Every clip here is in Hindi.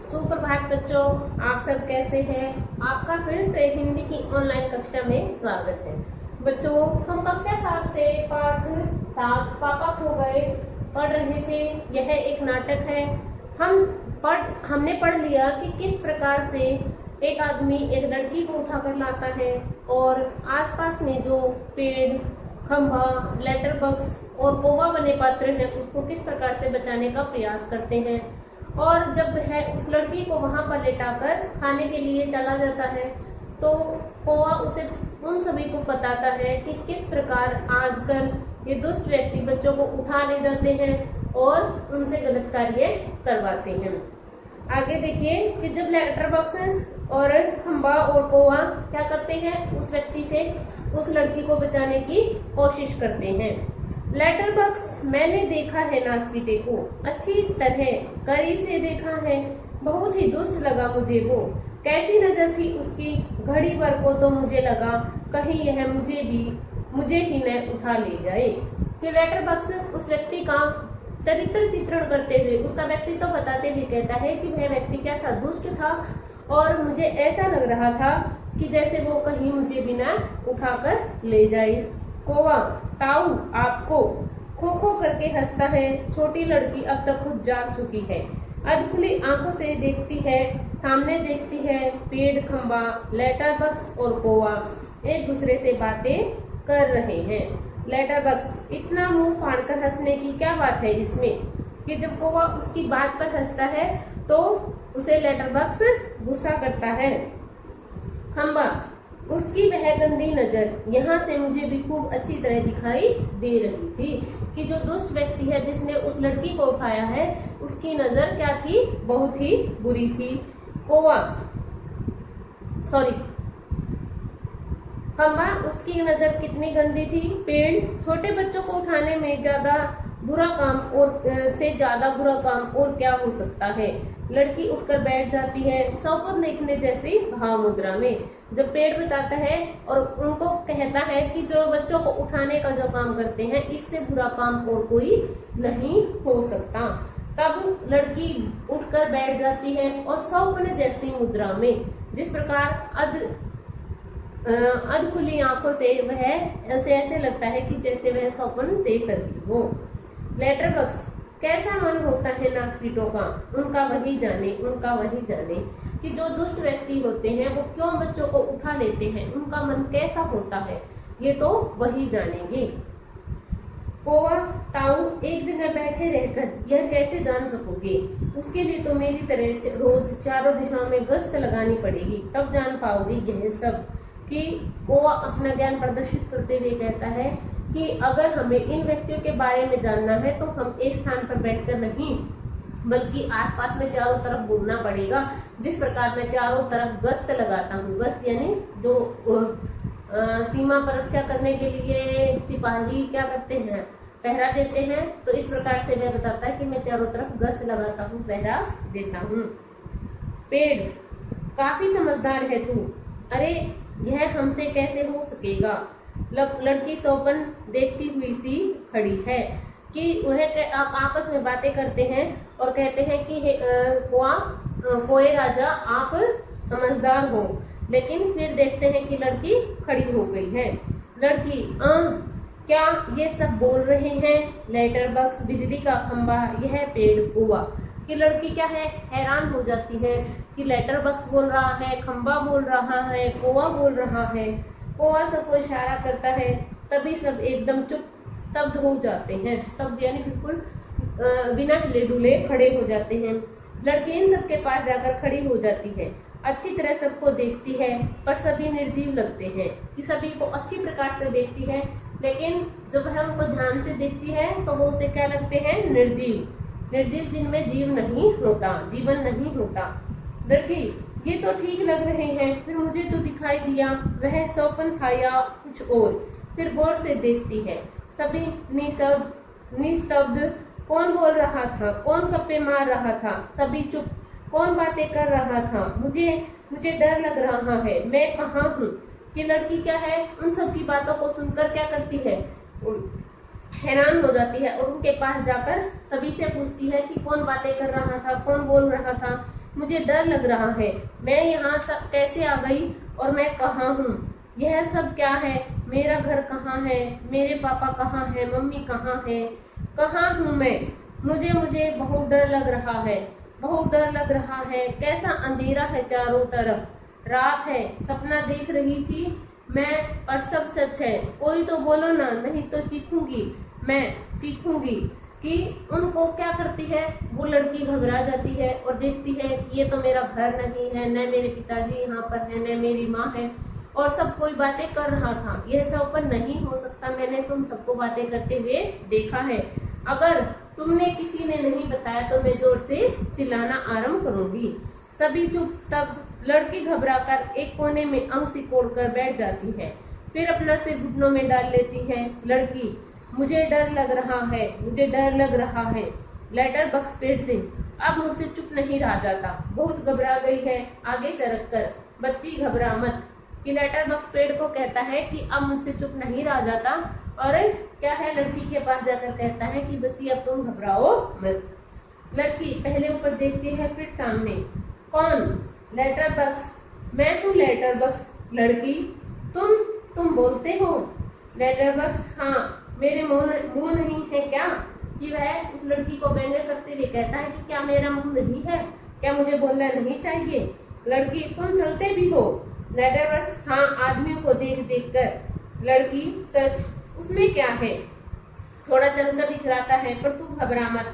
सुप्रभात बच्चों, आप सब कैसे हैं? आपका फिर से हिंदी की ऑनलाइन कक्षा में स्वागत है। बच्चों, हम कक्षा 7 से पाठ 7 पापा खो गए पढ़ रहे थे। यह एक नाटक है। हमने पढ़ लिया कि किस प्रकार से एक आदमी एक लड़की को उठाकर लाता है और आसपास में जो पेड़, खंभा, लेटर बॉक्स और कौवा बने पात्र हैं उसको किस प्रकार से बचाने का प्रयास करते हैं। और जब वह उस लड़की को वहां पर लेटाकर खाने के लिए चला जाता है तो कौवा उसे उन सभी को बताता है कि किस प्रकार आजकल ये दुष्ट व्यक्ति बच्चों को उठा ले जाते हैं और उनसे गलत कार्य करवाते हैं। आगे देखिए कि जब लेटर बॉक्स और खंबा और कौवा क्या करते हैं, उस व्यक्ति से उस लड़की को बचाने की कोशिश करते हैं। लेटर बॉक्स, मैंने देखा है नासपीटे को, अच्छी तरह करीब से देखा है, बहुत ही दुष्ट लगा मुझे वो। कैसी नजर थी उसकी, घड़ी भर को तो मुझे लगा कहीं यह मुझे ही न उठा ले जाए। कि लेटर बॉक्स उस व्यक्ति का चरित्र चित्रण करते हुए, उसका व्यक्तित्व तो बताते हुए कहता है कि वह व्यक्ति क्या था, दुष्ट था और मुझे ऐसा लग रहा था कि जैसे वो कहीं मुझे बिना उठाकर ले जाए। कौवा, ताऊ आपको, खो खो करके हंसता है। छोटी लड़की अब तक खुद जाग चुकी है, अध खुली आंखों से देखती है, सामने देखती है। पेड़, खंबा, लेटर बॉक्स और कौवा एक दूसरे से बातें कर रहे हैं। लेटर बॉक्स, इतना मुंह फाड़कर हंसने की क्या बात है इसमें? कि जब कौवा उसकी बात पर हंसता है तो उसे लेटर बॉक्स गुस्सा करता है। खंबा, उसकी वह गंदी नजर यहाँ से मुझे भी खूब अच्छी तरह दिखाई दे रही थी। कि जो दुष्ट व्यक्ति है जिसने उस लड़की को उठाया है उसकी नजर क्या थी, बहुत ही बुरी थी। खंबा, उसकी नजर कितनी गंदी थी। पेड़, छोटे बच्चों को उठाने में ज्यादा बुरा काम और क्या हो सकता है। लड़की उठकर बैठ जाती है, सौगंध देखने जैसी भाव मुद्रा में। जब पेड़ बताता है और उनको कहता है कि जो बच्चों को उठाने का जो काम करते हैं इससे बुरा काम और कोई नहीं हो सकता। तब लड़की उठकर बैठ जाती है और सौगंध जैसी मुद्रा में, जिस प्रकार अध खुली आंखों से वह ऐसे लगता है कि जैसे वह सौगंध देख रही हो। लेटर बॉक्स, कैसा मन होता है नासपीटों का, उनका वही जाने कि जो दुष्ट व्यक्ति होते हैं वो क्यों बच्चों को उठा लेते हैं, उनका मन कैसा होता है ये तो वही जानेंगे। कौवा, ताऊ एक जगह बैठे रहकर यह कैसे जान सकोगे? उसके लिए तो मेरी तरह रोज चारों दिशाओं में गश्त लगानी पड़ेगी, तब जान पाओगे यह सब। कि कौवा अपना ज्ञान प्रदर्शित करते हुए कहता है कि अगर हमें इन व्यक्तियों के बारे में जानना है तो हम एक स्थान पर बैठकर नहीं बल्कि आसपास में चारों तरफ घूमना पड़ेगा। जिस प्रकार मैं चारों तरफ गश्त लगाता हूँ, गश्त यानी जो सीमा पर रक्षा करने के लिए सिपाही क्या करते हैं, पहरा देते हैं, तो इस प्रकार से वह बताता है कि मैं चारों तरफ गश्त लगाता हूँ, पहरा देता हूँ। पेड़, काफी समझदार है तू, अरे यह हमसे कैसे हो सकेगा। लड़की सौपन देखती हुई सी खड़ी है। कि वह आपस में बातें करते हैं और कहते हैं कि कोई राजा आप समझदार हो, लेकिन फिर देखते हैं कि लड़की खड़ी हो गई है। लड़की, क्या ये सब बोल रहे हैं? लेटर बॉक्स, बिजली का खंबा, यह पेड़, कौवा। कि लड़की क्या है, हैरान हो जाती है कि लेटर बॉक्स बोल रहा है, खंबा बोल रहा है, कौवा बोल रहा है। कौवा सबको इशारा करता है, तभी सब एकदम स्तब्ध हो जाते हैं। स्तब्ध यानी बिल्कुल बिना हिले डुले खड़े हो जाते हैं। लड़की इन सबके पास जाकर खड़ी हो जाती है, अच्छी तरह सबको देखती है, पर सभी निर्जीव लगते हैं। कि सभी को अच्छी प्रकार से देखती है, लेकिन जब वह उनको ध्यान से देखती है तो वो उसे क्या लगते हैं, निर्जीव जिनमें जीवन नहीं होता। लड़की, ये तो ठीक लग रहे हैं, फिर मुझे जो दिखाई दिया वह सौपन था या कुछ और। फिर गौर से देखती है, सभी निस्तब्ध। कौन बोल रहा था, कौन गप्पे मार रहा था, सभी चुप। कौन बातें कर रहा था, मुझे डर लग रहा है, मैं कहाँ हूँ। कि लड़की क्या है, उन सब की बातों को सुनकर क्या करती है, हैरान हो जाती है और उनके पास जाकर सभी से पूछती है कि कौन बातें कर रहा था, कौन बोल रहा था। मुझे डर लग रहा है, मैं यहाँ कैसे आ गई और मैं कहाँ हूँ, यह सब क्या है, मेरा घर कहाँ है, मेरे पापा कहाँ है, मम्मी कहाँ है, कहाँ हूँ मैं, मुझे बहुत डर लग रहा है, बहुत डर लग रहा है, कैसा अंधेरा है चारों तरफ, रात है, सपना देख रही थी मैं और सब सच है, कोई तो बोलो ना, नहीं तो चीखूंगी, मैं चीखूंगी। कि उनको क्या करती है, वो लड़की घबरा जाती है और देखती है कि ये तो मेरा घर नहीं है, न मेरे पिताजी यहाँ पर है, न मेरी माँ है, और सब कोई बातें कर रहा था, यह सपना नहीं हो सकता, मैंने तुम सबको बातें करते हुए देखा है, अगर तुमने किसी ने नहीं बताया तो मैं जोर से चिल्लाना आरंभ करूंगी। सभी चुप, तब लड़की घबराकर एक कोने में अंग सिकोड़कर बैठ जाती है, फिर अपना सिर घुटनों में डाल लेती है। लड़की, मुझे डर लग रहा है, मुझे डर लग रहा है। लेटर बक्स पेड़ से अब मुझसे चुप नहीं रहा जाता, बहुत घबरा गई है, आगे सरक कर, बच्ची घबरा मत। कि लेटर बक्स पेड़ को कहता है कि अब मुझसे चुप नहीं रहा जाता, और क्या है, लड़की के पास जाकर कहता है कि बच्ची अब तुम घबराओ मत। लड़की पहले ऊपर देखती है, फिर सामने, कौन, लेटर बक्स, मैं हूँ लेटर बक्स। लड़की, तुम बोलते हो। लेटर बक्स, हाँ, मेरे मुंह नहीं है क्या। कि वह उस लड़की को व्यंग्य करते हुए कहता है कि क्या मेरा मुंह नहीं है, क्या मुझे बोलना नहीं चाहिए। लड़की, तुम चलते भी हो। लेटर बक्स, हाँ, आदमियों को देख देख कर। लड़की, सच, उसमें क्या है, थोड़ा चलकर दिखलाता है, पर तू घबरा मत।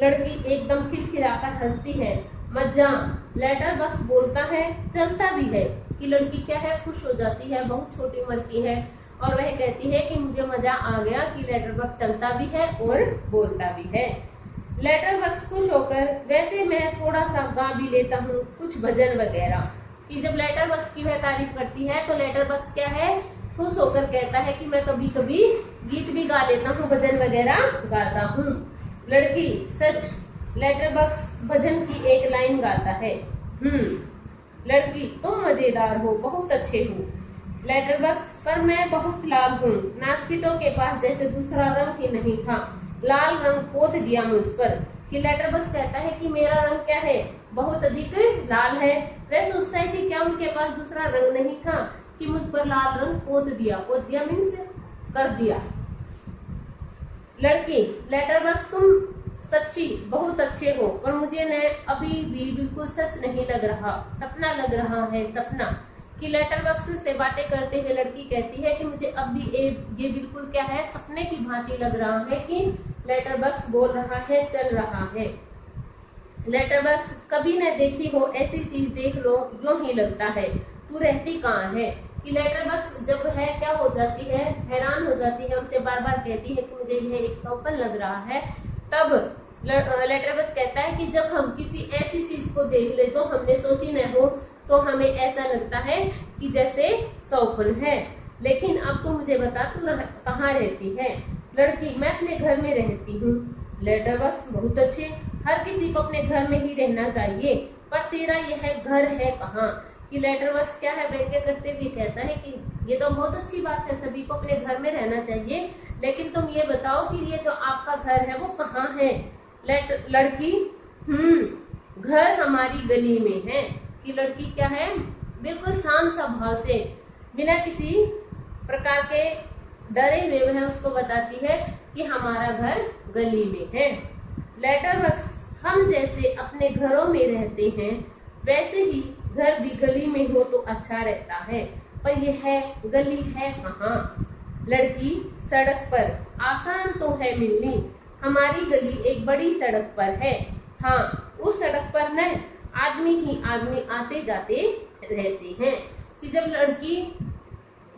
लड़की एकदम खिलखिलाकर हंसती है, मजा। लेटर बक्स बोलता है, चलता भी है। कि लड़की क्या है, खुश हो जाती है, बहुत छोटी उम्र की है, और वह कहती है कि मुझे मजा आ गया कि लेटर बक्स चलता भी है और बोलता भी है। लेटर बक्स खुश होकर, वैसे मैं थोड़ा सा गा भी लेता हूँ, कुछ भजन वगैरह। कि जब लेटर बक्स की वह तारीफ करती है तो लेटर बक्स क्या है, खुश होकर कहता है कि मैं कभी कभी गीत भी गा लेता हूँ, भजन वगैरह गाता हूँ। लड़की, सच, लेटर बक्स भजन की एक लाइन गाता है। लड़की, तुम मजेदार हो, बहुत अच्छे हो। लेटर बक्स, पर मैं बहुत लाल हूँ, नास्पिटों के पास जैसे दूसरा रंग ही नहीं था, लाल रंग पोत दिया मुझ पर। कि लेटर बक्स कहता है कि मेरा रंग क्या है, बहुत अधिक लाल है। वह सोचता है कि क्या उनके पास दूसरा रंग नहीं था कि मुझ पर लाल रंग पोत दिया मीन्स कर दिया। लड़की, लेटर बक्स, तुम सच्ची बहुत अच्छे हो, पर मुझे न अभी भी बिल्कुल सच नहीं लग रहा, सपना लग रहा है, सपना। कि लेटर बक्स से बातें करते हुए लड़की कहती है कि मुझे अब भी ये बिल्कुल क्या है, सपने की भांति लग रहा है कि लेटर बक्स बोल रहा है, चल रहा है। लेटर बक्स, कभी न देखी हो ऐसी चीज देख लो, यूं ही लगता है, तू रहती कहाँ है। कि लेटर बक्स जब है क्या हो जाती है, हैरान हो जाती है, उससे बार बार कहती है कि मुझे यह एक सपना लग रहा है। तब लेटर बक्स कहता है कि जब हम किसी ऐसी चीज को देख ले जो हमने सोची न हो, तो हमें ऐसा लगता है कि जैसे सपना है। लेकिन अब तू मुझे बता, तू कहाँ रहती है। लड़की, मैं अपने घर में रहती हूँ। लेटर बक्स, बहुत अच्छे, हर किसी को अपने घर में ही रहना चाहिए, पर तेरा यह घर है कहाँ। कि लेटर बक्स क्या है, व्यंग्य करते हुए कहता है कि ये तो बहुत अच्छी बात है, सभी को अपने घर में रहना चाहिए, लेकिन तुम ये बताओ कि ये जो आपका घर है वो कहाँ है। लड़की, घर हमारी गली में है। कि लड़की क्या है, बिल्कुल शांत सा भाव से, बिना किसी प्रकार के डरे हुए वह उसको बताती है कि हमारा घर गली में है। लेटर बक्स, हम जैसे अपने घरों में रहते हैं वैसे ही घर भी गली में हो तो अच्छा रहता है, पर यह गली है कहाँ। लड़की, सड़क पर, आसान तो है मिलनी, हमारी गली एक बड़ी सड़क पर है। हाँ, उस सड़क पर न आदमी ही आदमी आते जाते रहते हैं। कि जब लड़की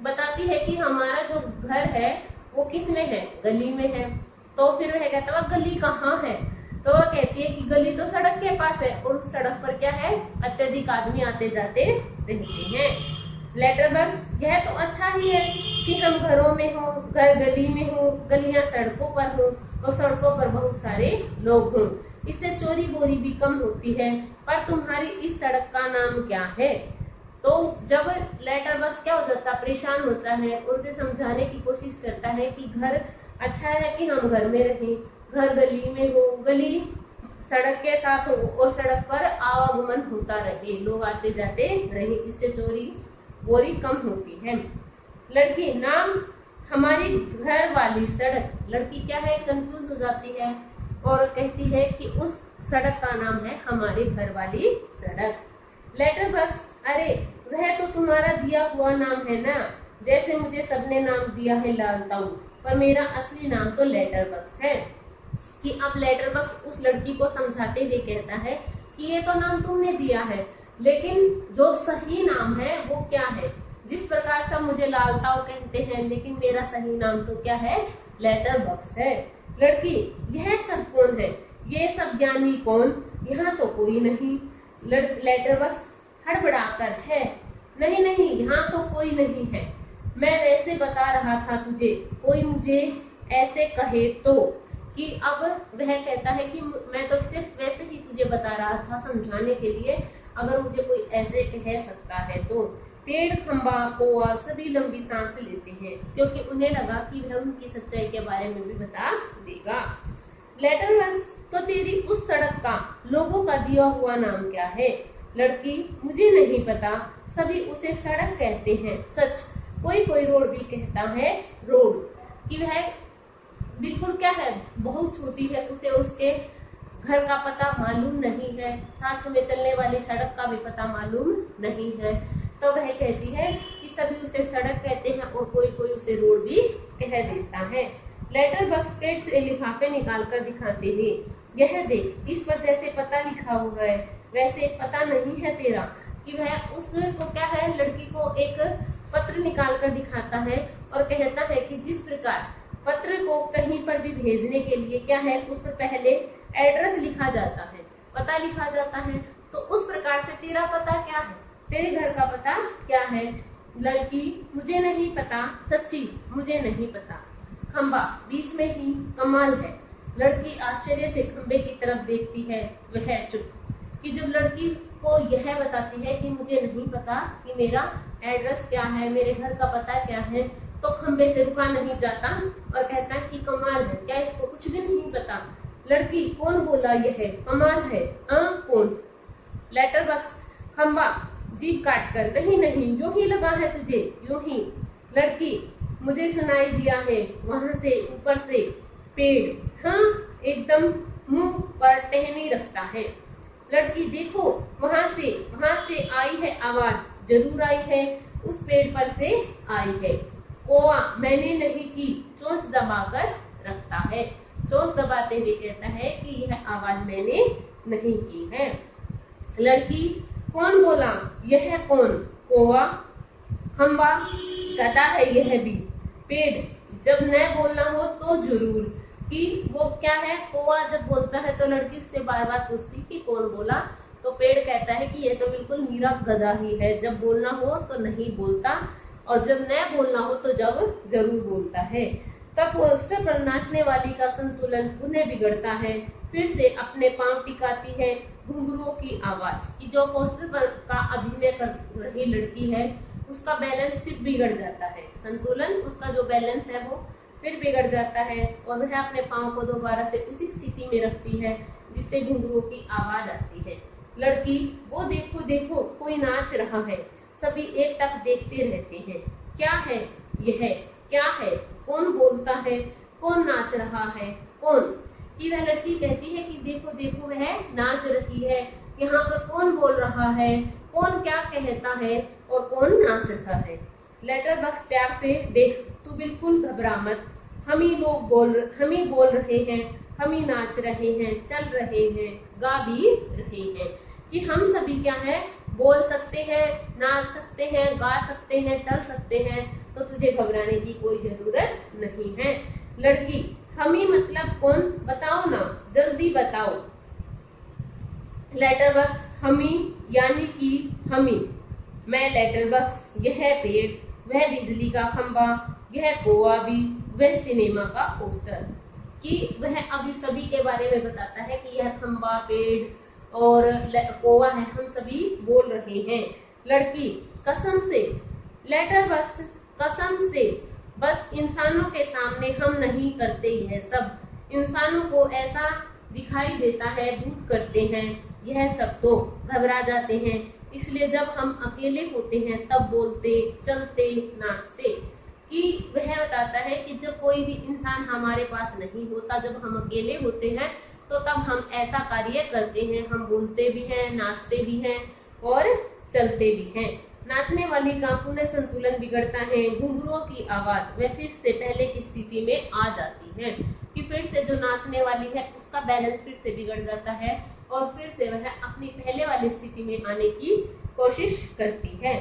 बताती है कि हमारा जो घर है वो किस में है, गली में है, तो फिर वह कहता है गली कहाँ है। तो वह कहती है कि गली तो सड़क के पास है, और उस सड़क पर क्या है, अत्यधिक आदमी आते जाते रहते हैं। लेटर बक्स, यह तो अच्छा ही है कि हम घरों में हो, घर गली में हो, गलियां सड़कों पर हो, और सड़कों पर बहुत सारे लोग हों, इससे चोरी बोरी भी कम होती है। पर तुम्हारी इस सड़क का नाम क्या है। तो जब लेटर बक्स क्या हो जाता, परेशान होता है, उनसे समझाने की कोशिश करता है कि घर अच्छा है कि हम घर में रहें, घर गली में हो, गली सड़क के साथ हो और सड़क पर आवागमन होता रहे, लोग आते जाते रहे, इससे चोरी बोरी कम होती है। लड़की, नाम हमारी घर वाली सड़क। लड़की क्या है, कंफ्यूज हो जाती है और कहती है कि उस सड़क का नाम है हमारे घर वाली सड़क। लेटर बॉक्स, अरे वह तो तुम्हारा दिया हुआ नाम है ना, जैसे मुझे सबने नाम दिया है लालताऊ, पर मेरा असली नाम तो लेटर बॉक्स है। कि अब लेटर बॉक्स उस लड़की को समझाते हुए कहता है कि ये तो नाम तुमने दिया है, लेकिन जो सही नाम है वो क्या है। जिस प्रकार से मुझे लालताऊ कहते हैं, लेकिन मेरा सही नाम तो क्या है, लेटर बॉक्स है। लड़की, यह सब कौन है, ये सब ज्ञानी कौन, यहाँ तो कोई नहीं। लेटर बॉक्स हड़बड़ाकर है, नहीं नहीं यहाँ तो कोई नहीं है, मैं वैसे बता रहा था तुझे, कोई मुझे ऐसे कहे तो। कि अब वह कहता है कि मैं तो सिर्फ वैसे ही तुझे बता रहा था समझाने के लिए, अगर मुझे कोई ऐसे कह सकता है तो। पेड़, खंबा, कौवा सभी लंबी सांस लेते हैं, क्योंकि उन्हें लगा कि वह उनकी सच्चाई के बारे में भी बता देगा। लेटर बॉक्स, तो तेरी उस सड़क का लोगों का दिया हुआ नाम क्या है। लड़की, मुझे नहीं पता, सभी उसे सड़क कहते हैं। सच, कोई कोई रोड भी कहता है रोड। कि वह बिल्कुल क्या है, बहुत छोटी है, उसे उसके घर का पता मालूम नहीं है, साथ में चलने वाली सड़क का भी पता मालूम नहीं है। तो वह कहती है कि सभी उसे सड़क कहते हैं और कोई कोई उसे रोड भी कह देता है। लेटर बॉक्स पेट से लिफाफे निकाल कर दिखाते हुए, यह देख, इस पर जैसे पता लिखा हुआ है वैसे पता नहीं है तेरा। कि वह उसको क्या है, लड़की को एक पत्र निकाल कर दिखाता है और कहता है कि जिस प्रकार पत्र को कहीं पर भी भेजने के लिए क्या है, उस पर पहले एड्रेस लिखा जाता है, पता लिखा जाता है, तो उस प्रकार से तेरा पता क्या है, तेरे घर का पता क्या है। लड़की, मुझे नहीं पता, सच्ची मुझे नहीं पता। खंबा, बीच में ही कमाल है। लड़की आश्चर्य से खंबे की तरफ देखती है, वह चुप। कि जब लड़की को यह बताती है कि मुझे नहीं पता कि मेरा एड्रेस क्या है, मेरे घर का पता क्या है, तो खंबे से रुका नहीं जाता और कहता है कि कमाल है, क्या इसको कुछ भी नहीं पता। लड़की, कौन बोला यह कमाल है, कौन। लेटर बॉक्स, खंबा जीभ काट कर, नहीं नहीं यूं ही लगा है तुझे, यूं ही। लड़की, मुझे सुनाई दिया है वहां से ऊपर से पेड़, हाँ एकदम मुंह पर टहनी रखता है। लड़की, देखो वहां से आई है आवाज, जरूर आई है, उस पेड़ पर से आई है। कौवा, मैंने नहीं की, चोंच दबाकर रखता है। चोंच दबाते हुए कहता है कि यह आवाज मैंने नहीं की है। लड़की, कौन बोला, यह कौन। कौवा, खंबा, गधा है यह भी। पेड़, जब न बोलना हो तो जरूर। कि वो क्या है, कौवा जब बोलता है तो लड़की उससे बार बार पूछती कि कौन बोला, तो पेड़ कहता है कि ये तो बिल्कुल नीरा गधा ही है, जब बोलना हो तो नहीं बोलता और जब न बोलना हो तो जब जरूर बोलता है। तब पोस्टर पर नाचने वाली का संतुलन पुनः बिगड़ता है, फिर से अपने पांव टिकाती है, घुंघरुओं की आवाज। कि जो पोस्टर पर का अभिनय कर रही लड़की है उसका बैलेंस फिर बिगड़ जाता है, संतुलन उसका जो बैलेंस है वो फिर बिगड़ जाता है और वह अपने पांव को दोबारा से उसी स्थिति में रखती है जिससे घुंघरुओं की आवाज आती है। लड़की, वो देखो देखो कोई नाच रहा है, सभी एक टक देखते रहते हैं। क्या है यह, क्या है, कौन बोलता है, कौन नाच रहा है, कौन। कि वह लड़की कहती है कि देखो देखो वह नाच रही है, यहाँ पर कौन बोल रहा है, कौन क्या कहता है और कौन नाच रहा है। लेटर बॉक्स प्यार से, देख तू बिल्कुल घबरा मत, हम ही बोल रहे हैं, हम ही नाच रहे हैं, चल रहे हैं, गा भी रहे हैं। कि हम सभी क्या है, बोल सकते हैं, नाच सकते हैं, गा सकते हैं, चल सकते हैं, तो तुझे घबराने की कोई जरूरत नहीं है। लड़की, हम ही मतलब कौन, बताओ ना, जल्दी बताओ। लेटर बॉक्स, हम ही यानी कि हम ही, मैं लेटर बॉक्स, यह पेड़, वह बिजली का खंबा, यह कौवा भी, वह सिनेमा का पोस्टर। कि वह अभी सभी के बारे में बताता है कि यह खंबा, पेड़ और कौवा है, हम सभी बोल रहे हैं। लड़की, कसम से। लेटर बॉक्स, कसम से, बस इंसानों के सामने हम नहीं करते यह सब, इंसानों को ऐसा दिखाई देता है, भूत करते हैं, यह सब तो घबरा जाते हैं। इसलिए जब हम अकेले होते हैं तब बोलते, चलते, नाचते। कि वह बताता है कि जब कोई भी इंसान हमारे पास नहीं होता, जब हम अकेले होते हैं तो तब हम ऐसा कार्य करते हैं, हम बोलते भी हैं, नाचते भी हैं और चलते भी हैं। नाचने वाली का पुनः संतुलन बिगड़ता है, घुंघरुओं की आवाज वह फिर से पहले की स्थिति में आ जाती है। कि फिर से जो नाचने वाली है उसका बैलेंस फिर से बिगड़ जाता है और फिर से वह अपनी पहले वाली स्थिति में आने की कोशिश करती है।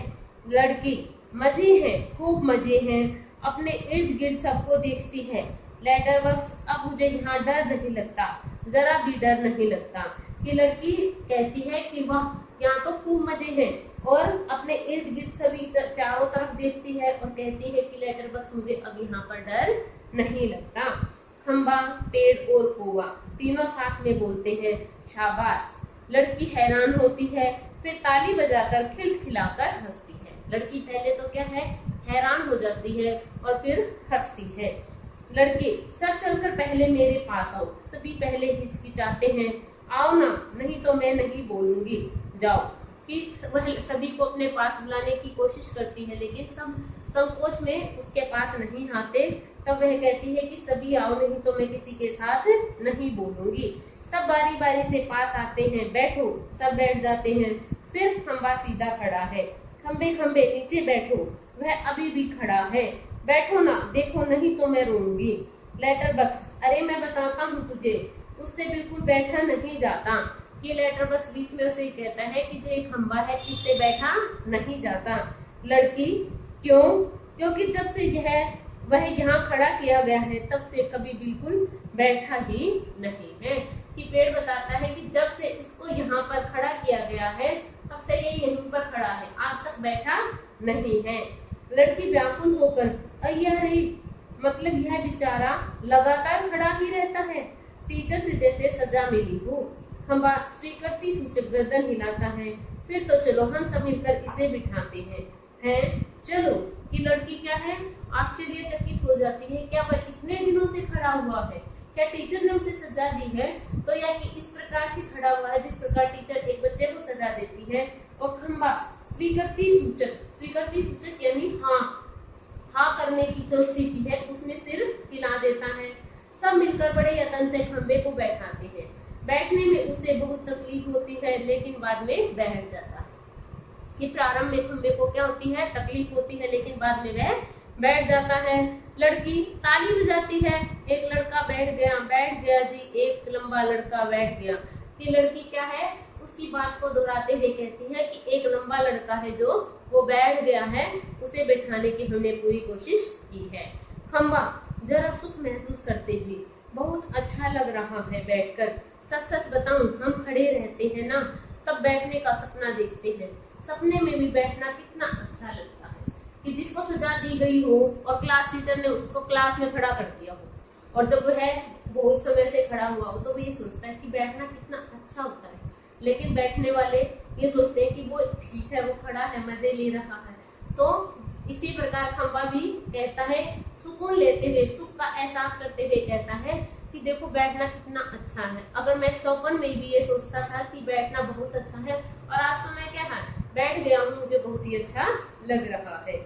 लड़की मजे हैं, खूब मजे हैं, अपने इर्द गिर्द सबको देखती है। लेटर बॉक्स अब मुझे यहाँ डर नहीं लगता, जरा भी डर नहीं लगता। कि लड़की कहती है कि वाह यहाँ तो खूब मजे हैं और अपने इर्द गिर्द सभी चारों तरफ देखती है और कहती है कि लेटर बॉक्स मुझे अब यहाँ पर डर नहीं लगता। खंबा, पेड़ और कौवा तीनों साथ में बोलते हैं शाबाश। लड़की हैरान होती है, फिर ताली बजाकर खिलखिलाकर हंसती है। लड़की पहले तो क्या है, हैरान हो जाती है और फिर हंसती है। लड़की सब चलकर पहले मेरे पास आओ। सभी पहले हिचकिचाते हैं, आओ ना, नहीं तो मैं नहीं बोलूंगी, जाओ। कि वह सभी को अपने पास बुलाने की कोशिश करती है लेकिन सब संकोच में उसके पास नहीं आते। तब वह कहती है कि सभी आओ, नहीं तो मैं किसी के साथ नहीं बोलूंगी। सब बारी बारी से पास आते हैं, बैठो। सब बैठ जाते हैं, सिर्फ खंबा सीधा खड़ा है। खंबे खंबे नीचे बैठो, वह अभी भी खड़ा है। बैठो ना, देखो नहीं तो मैं रोऊंगी। लेटर बॉक्स, अरे मैं बताता हूँ तुझे, उससे बिल्कुल बैठा नहीं जाता। कि लेटर बॉक्स बीच में उसे कहता है कि जो एक खंबा है इससे बैठा नहीं जाता। लड़की, क्यों? क्योंकि जब से वह यहाँ खड़ा किया गया है तब से कभी बिल्कुल बैठा ही नहीं है। कि पेड़ बताता है कि जब से इसको यहाँ पर खड़ा किया गया है तब से ये यहीं पर खड़ा है, आज तक बैठा नहीं है। लड़की व्याकुल होकर, अय्या रे, मतलब यह बेचारा लगातार खड़ा ही रहता है, टीचर से जैसे सजा मिली हो। खंबा स्वीकृति सूचक गर्दन हिलाता है, फिर तो चलो हम सब मिलकर इसे बिठाते हैं चलो। कि लड़की क्या है, आश्चर्यचकित हो जाती है, क्या वह इतने दिनों से खड़ा हुआ है? क्या टीचर ने उसे सजा दी है? तो या कि इस प्रकार से खड़ा हुआ है जिस प्रकार टीचर एक बच्चे को सजा देती है। और खंबा स्वीकृति सूचक यानी हाँ करने की जो स्थिति है उसमें सिर हिला देता है। सब मिलकर बड़े यत्न से खंबे को बैठाते हैं। बैठने में उसे बहुत तकलीफ होती है लेकिन बाद में बैठ जाता है। कि प्रारंभ में खंबे को क्या होती है, तकलीफ होती है, लेकिन बाद में वह बैठ जाता है। लड़की ताली बजाती है, एक लड़का बैठ गया जी, एक लंबा लड़का बैठ गया। कि लड़की क्या है, उसकी बात को दोहराते हुए कहती है कि एक लंबा लड़का है जो वो बैठ गया है, उसे बैठाने की हमने पूरी कोशिश की है। खंबा जरा सुख महसूस करते हुए, बहुत अच्छा लग रहा है बैठकर। सच सच बताऊं, हम खड़े रहते हैं ना तब बैठने का सपना देखते हैं, सपने में भी बैठना कितना अच्छा लगता है। कि जिसको सजा दी गई हो और क्लास टीचर ने उसको क्लास में खड़ा कर दिया हो और जब वह बहुत समय से खड़ा हुआ हो तो वो ये सोचता है कि बैठना कितना अच्छा होता है। लेकिन बैठने वाले ये सोचते हैं कि वो ठीक है, वो खड़ा है, मजे ले रहा है। तो इसी प्रकार खंबा भी कहता है, सुकून लेते हुए, सुख का एहसास करते हुए कहता है कि देखो बैठना कितना अच्छा है। अगर मैं सौपन में भी ये सोचता था कि बैठना बहुत अच्छा है और आज तो मैं क्या है, बैठ गया हूँ, मुझे बहुत ही अच्छा लग रहा है।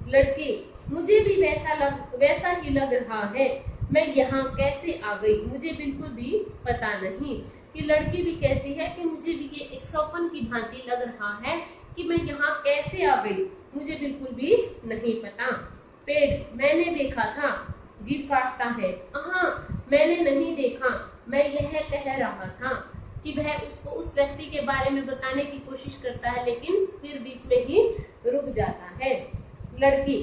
लड़की मुझे भी वैसा ही लग रहा है, मैं यहाँ कैसे आ गई मुझे बिल्कुल भी पता नहीं। कि लड़की भी कहती है कि मुझे भी ये एक सौपन की भांति लग रहा है कि मैं यहाँ कैसे आ गई, मुझे बिल्कुल भी नहीं पता। पेड़ मैंने देखा था, जीभ काटता है, हाँ मैंने नहीं देखा, मैं यह कह रहा था। कि वह उसको उस व्यक्ति के बारे में बताने की कोशिश करता है लेकिन फिर बीच में ही रुक जाता है। लड़की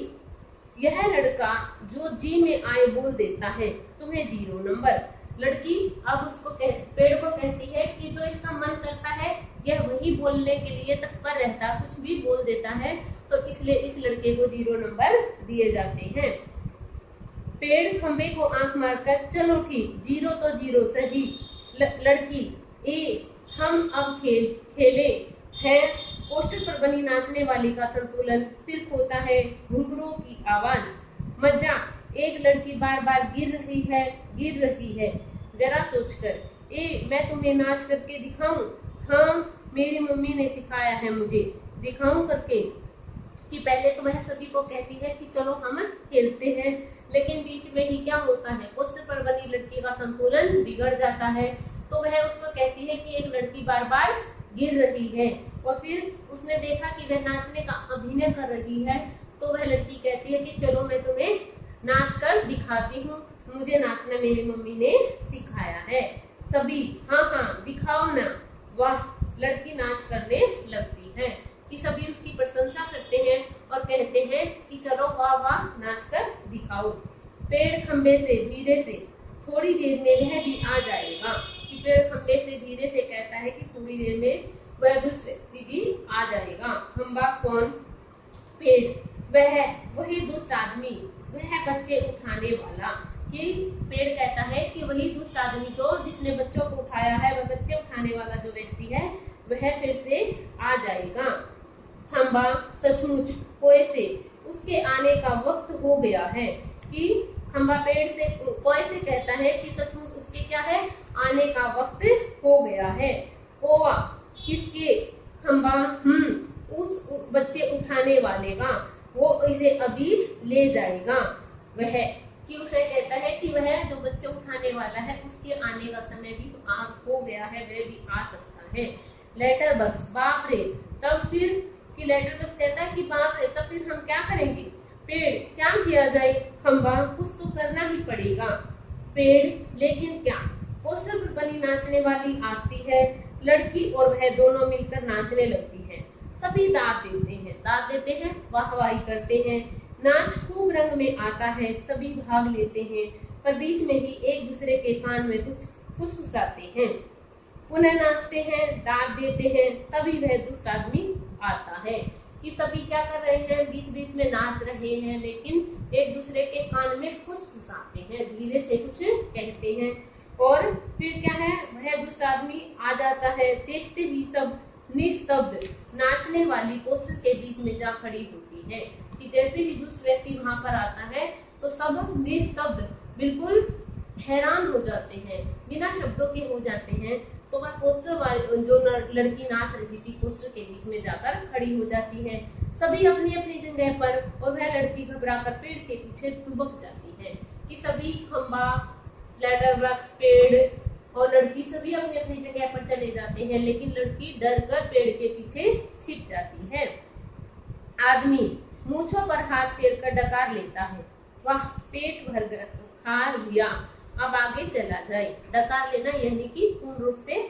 यह लड़का जो जी में आए बोल देता है, तुम्हें 0 नंबर। लड़की अब उसको पेड़ को कहती है कि जो इसका मन करता है यह वही बोलने के लिए तत्पर रहता, कुछ भी बोल देता है, तो इसलिए इस लड़के को 0 नंबर दिए जाते हैं। पेड़ खंबे को आंख मारकर, चलो ठीक, 0 तो 0 सही। लड़की हम अब खेले हैं। पोस्टर पर बनी नाचने वाली का संतुलन फिर खोता है, घुंघरुओं की आवाज, मजा, एक लड़की बार बार गिर रही है, जरा सोचकर मैं तुम्हें नाच करके दिखाऊं? हाँ, मेरी मम्मी ने सिखाया है मुझे, दिखाऊं करके। कि पहले तो वह सभी को कहती है कि चलो हम खेलते हैं, लेकिन बीच में ही क्या होता है, पोस्टर पर बनी लड़की का संतुलन बिगड़ जाता है। तो वह उसको कहती है कि एक लड़की बार बार गिर रही है, और फिर उसने देखा कि वह नाचने का अभिनय कर रही है, तो वह लड़की कहती है कि चलो मैं तुम्हें नाच कर दिखाती हूँ, मुझे नाचना मेरी मम्मी ने सिखाया है। सभी हाँ हाँ दिखाओ ना। वाह, लड़की नाच करने लगती है कि सभी उसकी प्रशंसा करते हैं और कहते हैं कि चलो वाह वाह नाच कर दिखाओ। पेड़ खंबे से धीरे से, थोड़ी देर में वह भी आ जाएगा। कि पेड़ खंबे से धीरे से कहता है कि थोड़ी देर में वह दुष्ट व्यक्ति भी आ जाएगा। खंबा कौन? पेड़। वह वही दुष्ट आदमी, वह बच्चे उठाने वाला। कि पेड़ कहता है कि वही दुष्ट आदमी जो जिसने बच्चों को उठाया है, वह बच्चे उठाने वाला जो व्यक्ति है वह फिर से आ जाएगा। खंबा सचमुच कोए से, उसके आने का वक्त हो गया है। कि खंबा पेड़ से कोए से कहता है कि सचमुच उसके क्या है, आने का वक्त हो गया है। कोवा किसके? खंबा उस बच्चे उठाने वाले का, वो इसे अभी ले जाएगा। वह कि उसे कहता है कि वह जो बच्चे उठाने वाला है उसके आने का समय भी हो गया है, वह भी आ सकता है। लेटर बक्स, बाप रे। तब फिर कि लेटर बक्स कहता है कि बाप रे, तब फिर हम क्या करेंगे? पेड़ क्या किया जाए? खंबा कुछ तो करना ही पड़ेगा। पेड़ लेकिन क्या? पोस्टर पर बनी नाचने वाली आती है, लड़की और वह दोनों मिलकर नाचने लगती है। सभी दाद देते हैं, वाहवाही करते हैं। नाच खूब रंग में आता है, सभी भाग लेते हैं, पर बीच में ही एक दूसरे के कान में कुछ फुसफुसाते हैं। पुनः नाचते हैं, दाद देते हैं, तभी वह दुष्ट आदमी आता है। कि सभी क्या कर रहे हैं, बीच बीच में नाच रहे हैं, लेकिन एक दूसरे के कान में फुसफुसाते हैं, धीरे से कुछ कहते हैं। और फिर क्या है, वह दुष्ट आदमी आ जाता है। देखते ही सब निस्तब्ध, नाचने वाली पोस्टर के बीच में जा खड़ी होती है। कि जैसे ही दुष्ट व्यक्ति वहां पर आता है तो सब निस्तब्ध, बिल्कुल हैरान हो जाते हैं, बिना शब्दों के हो जाते हैं। तो वह पोस्टर वाली जो लड़की नाच रही थी पोस्टर के बीच में जाकर खड़ी हो जाती है। सभी अपनी अपनी जगह पर, और वह लड़की घबराकर पेड़ के पीछे दुबक जाती है। कि सभी खंबा, लेटर बॉक्स, पेड़ और लड़की सभी अपनी अपनी जगह पर चले जाते हैं, लेकिन लड़की डर कर पेड़ के पीछे छिप जाती है। आदमी मूंछों पर हाथ फेर कर डकार लेता है। वाह, पेट भर खा लिया, अब आगे चला जाए। डकार लेना यानी कि पूर्ण रूप से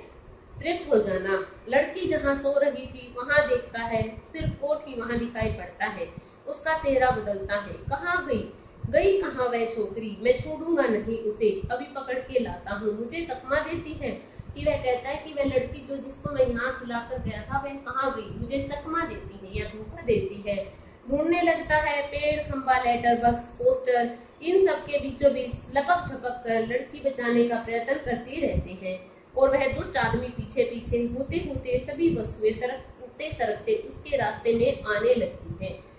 तृप्त हो जाना। लड़की जहाँ सो रही थी वहां देखता है, सिर्फ कोट ही वहां दिखाई पड़ता है। उसका चेहरा बदलता है। कहाँ गई कहाँ वह छोकरी? मैं छोड़ूंगा नहीं उसे, अभी पकड़ के लाता हूँ। मुझे तकमा देती है। कि वह कहता है कि वह लड़की जो जिसको मैं यहाँ सुलाकर गया था वह कहाँ गई? मुझे चकमा देती है या धोखा देती है। ढूंढने लगता है, पेड़, खंबा, लेटर बॉक्स, पोस्टर, इन सब के बीचों बीच लपक झपक कर लड़की बचाने का प्रयत्न करते रहते हैं। और वह दुष्ट आदमी पीछे पीछे होते होते सभी वस्तुएं सरकते सरकते उसके रास्ते में आने लगती है।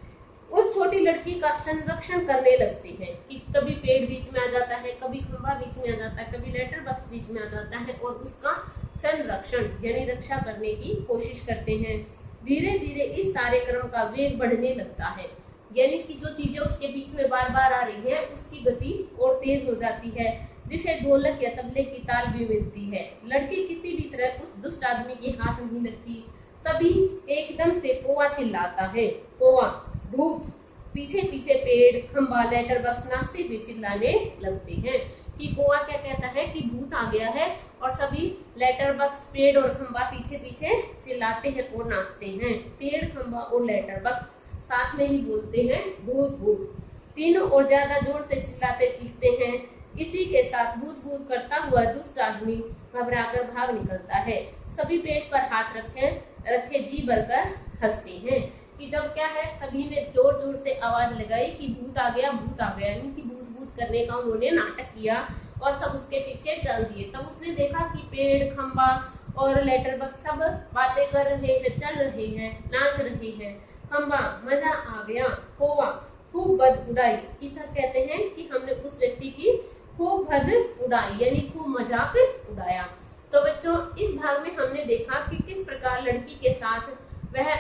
उस छोटी लड़की का संरक्षण करने लगते हैं। कि कभी पेड़ बीच में आ जाता है, कभी खंबा बीच में आ जाता है, कभी लेटर बॉक्स बीच में आ जाता है, और उसका संरक्षण यानी रक्षा करने की कोशिश करते हैं। धीरे धीरे इस सारे क्रम का वेग बढ़ने लगता है, यानी कि जो चीजें उसके बीच में बार बार आ रही हैं उसकी गति और तेज हो जाती है, जिसे ढोलक या तबले की ताल भी मिलती है। लड़की किसी भी तरह उस दुष्ट आदमी के हाथ नहीं लगती। तभी एकदम से कोवा चिल्लाता है। कोवा, भूत। पीछे पीछे पेड़, खंबा, लेटर बॉक्स नाचते हुए चिल्लाने लगते हैं। कि कोवा क्या कहता है कि भूत आ गया है, और सभी लेटर बॉक्स, पेड़ और खंबा पीछे पीछे चिल्लाते हैं और नाचते हैं। पेड़, खंबा और लेटर बॉक्स साथ में ही बोलते हैं भूत भूत। तीनों और ज्यादा जोर से चिल्लाते चीखते हैं। इसी के साथ भूत भूत करता हुआ दुष्ट आदमी घबराकर भाग निकलता है। सभी पेट पर हाथ रखे जी भरकर हंसते हैं। कि जब क्या है, सभी ने जोर जोर से आवाज लगाई कि भूत आ गया, भूत आ गया। इनकी भूत भूत करने का उन्होंने नाटक किया और सब उसके पीछे चल दिए। तब उसने देखा कि पेड़, खंबा और लेटर बॉक्स सब बातें कर रहे हैं, चल रहे हैं, नाच रहे हैं। खंबा, मजा आ गया। कोवा, खूब बद उड़ाई। कि सब कहते हैं कि हमने उस व्यक्ति की खूब हद उड़ाई, यानी खूब मजाक उड़ाया। तो बच्चों इस भाग में हमने देखा कि किस प्रकार लड़की के साथ वह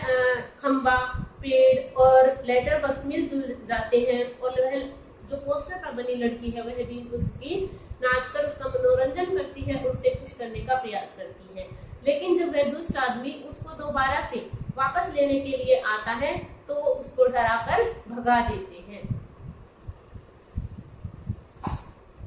खंबा, पेड़ और लेटर बॉक्स मिलजुल जाते हैं और वह जो पोस्टर पर बनी लड़की है वह भी उसकी नाचकर उसका मनोरंजन करती है और उसे खुश करने का प्रयास करती है। लेकिन जब वह दुष्ट आदमी उसको दोबारा से वापस लेने के लिए आता है तो वो उसको डराकर भगा देते हैं।